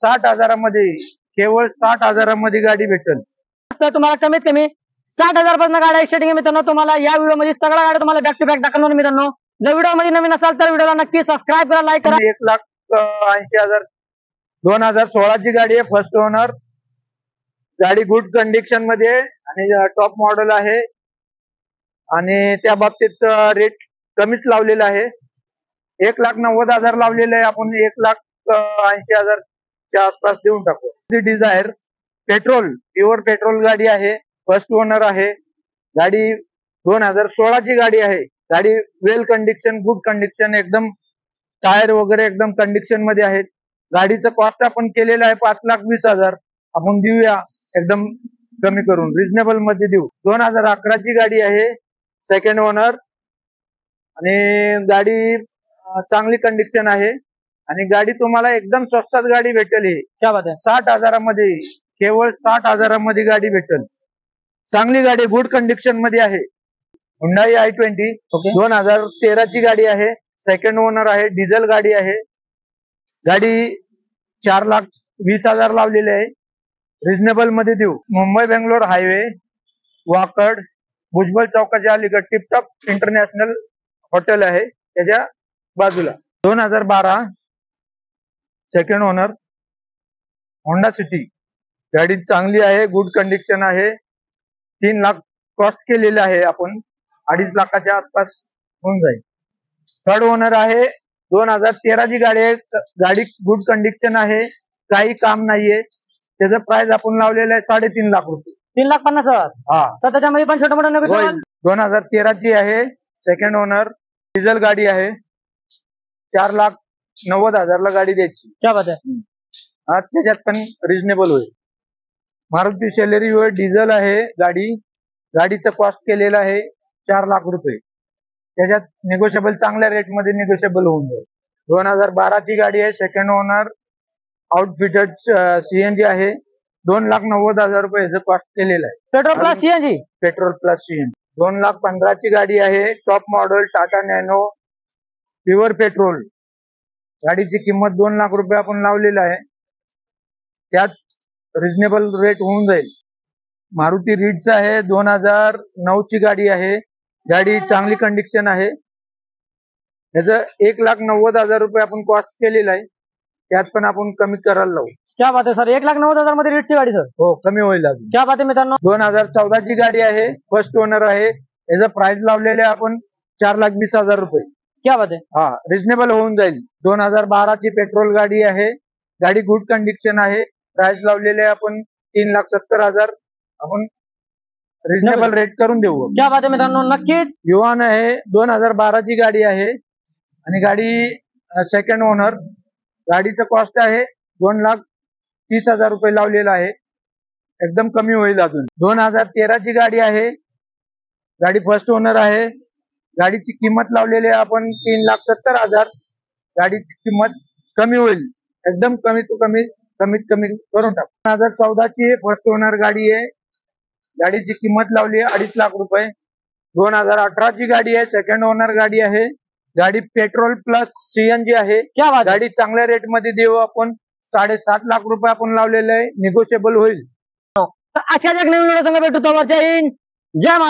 60,000मध्ये, केवळ 60,000मध्ये गाडी भेटेल. तर तुम्हाला कमीत कमी 60,000 पासून गाड्या स्टार्टिंग आहे मित्रांनो. तुम्हाला या व्हिडिओ मध्ये सगळ्या गाड्या तुम्हाला बॅक टू बॅक दाखवणार मित्रांनो. जर व्हिडिओ मध्ये नवीन असाल तर व्हिडिओला नक्की सबस्क्राईब करा, लाईक करा. 1,80,000 2016 ची गाडी आहे, फर्स्ट ओनर. गाडी गुड कंडिशन मध्ये आहे आणि टॉप मॉडेल आहे आणि त्या बाबतीत रेट कमीच लावलेला आहे. 1,90,000 लावलेले आहे, आपण 1,80,000 च्या आसपास देऊन टाकू. डिझायर पेट्रोल, प्युअर पेट्रोल गाडी आहे, फर्स्ट ओनर आहे. गाडी 2016 ची गाडी आहे. गाडी वेल कंडिशन, गुड कंडिशन, एकदम टायर वगैरे एकदम कंडिशन मध्ये आहेत. गाडीचं कॉस्ट आपण केलेलं आहे 5,20,000. आपण देऊया एकदम कमी करून, रिजनेबल मध्ये देऊ. 2011 ची गाडी आहे, सेकंड ओनर आणि गाडी चांगली कंडिशन आहे आणि गाडी तुम्हाला एकदम स्वस्तात गाडी भेटेल. ही क्या बात आहे. 60,000मध्ये, केवळ 60,000मध्ये गाडी भेटेल. चांगली गाडी गुड कंडिशन मध्ये आहे. हुंडाई i20 2013 ची गाडी आहे, सेकंड ओनर आहे, डिझेल गाडी आहे. गाडी 4,20,000 लावलेली आहे, रिजनेबल मध्ये देऊ. मुंबई बेंगलोर हायवे, वाकड, भुजबळ चौकाच्या अलीकड टिपटॉप इंटरनॅशनल हॉटेल आहे, त्याच्या बाजूला. 2012 सेकंड ओनर होंडा सिटी. गाडी चांगली आहे, गुड कंडिशन आहे. 3 लाख कॉस्ट केलेले आहे आपण, 2.5 लाखाच्या आसपास होऊन जाईल. थर्ड ओनर आहे, 2013 ची गाडी आहे. गाडी गुड कंडिशन आहे, काही काम नाहीये. त्याचं प्राइस आपण लावलेलं आहे 3.5 लाख रुपये. 3,50,000. हा, सध्याच्या मध्ये पण छोटं मोठं नेगोशिएबल. 2013 ची आहे, सेकंड ओनर, डिझेल गाडी आहे. 4,90,000 ला गाडी द्यायची. क्या बात आहे. त्याच्यात पण रिजनेबल होईल. मारुती सेलेरियो डिझेल आहे गाडी. गाडीचं कॉस्ट केलेलं आहे 4 लाख रुपये. त्याच्यात निगोशिएबल, चांगल्या रेट मध्ये निगोशिएबल होऊन जाईल. 2012 ची गाडी आहे, सेकंड ओनर, आउटफिटेड सीएनजी आहे. 2,90,000 रुपये कॉस्ट केलेलं आहे. Petrol plus CNG. Petrol plus CNG. 2,15,000 ची गाडी आहे, top model, Tata nano, pure petrol. गाडीची किंमत 2 लाख रुपये आपण लावलेला आहे, त्यात रिजनेबल रेट होऊन जाईल. मारुती रिड्स आहे, 2009 ची गाडी आहे. गाडी चांगली कंडिशन आहे. त्याचं 1,90,000 रुपये आपण कॉस्ट केलेला आहे, त्यात पण आपण कमी करायला लावू. क्या बात आहे सर. 1,90,000 मध्ये रेटची गाडी सर. हो, कमी होईल अजून. क्या बात आहे मित्रांनो. 2014 ची गाडी आहे, फर्स्ट ओनर आहे. याचं प्राइस लावलेले आपण 4,20,000 रुपये. क्या बात आहे. हा, रिजनेबल होऊन जाईल. 2012 ची पेट्रोल गाडी आहे. गाडी गुड कंडिशन आहे. प्राइस लावलेले आपण 3,70,000. आपण रिजनेबल रेट करून देऊ. क्या बात आहे मित्रांनो. नक्कीच. युवान आहे, 2012 ची गाडी आहे आणि गाडी सेकंड ओनर. गाडीचं कॉस्ट आहे 2,30,000 रुपये लावलेला आहे, एकदम कमी होईल अजून. 2013 ची गाडी आहे. गाडी फर्स्ट ओनर आहे. गाडीची किंमत लावलेली आहे आपण 3,70,000. गाडीची किंमत कमी होईल, एकदम कमी टू कमी, कमीत कमी करून टाकू. 2014 ची फर्स्ट ओनर गाडी आहे. गाडीची किंमत लावली आहे 2.5 लाख रुपये. 2018 ची गाडी आहे, सेकंड ओनर गाडी आहे. गाडी पेट्रोल प्लस सीएनजी आहे. क्या बात. गाडी चांगल्या रेट मध्ये देऊ आपण. 7.5 लाख रुपये आपण लावलेले आहे, निगोशिएबल होईल. अशाच एक नवीन व्हिडिओ संग भेटू. जय हिंद, जय महाराष्ट्र.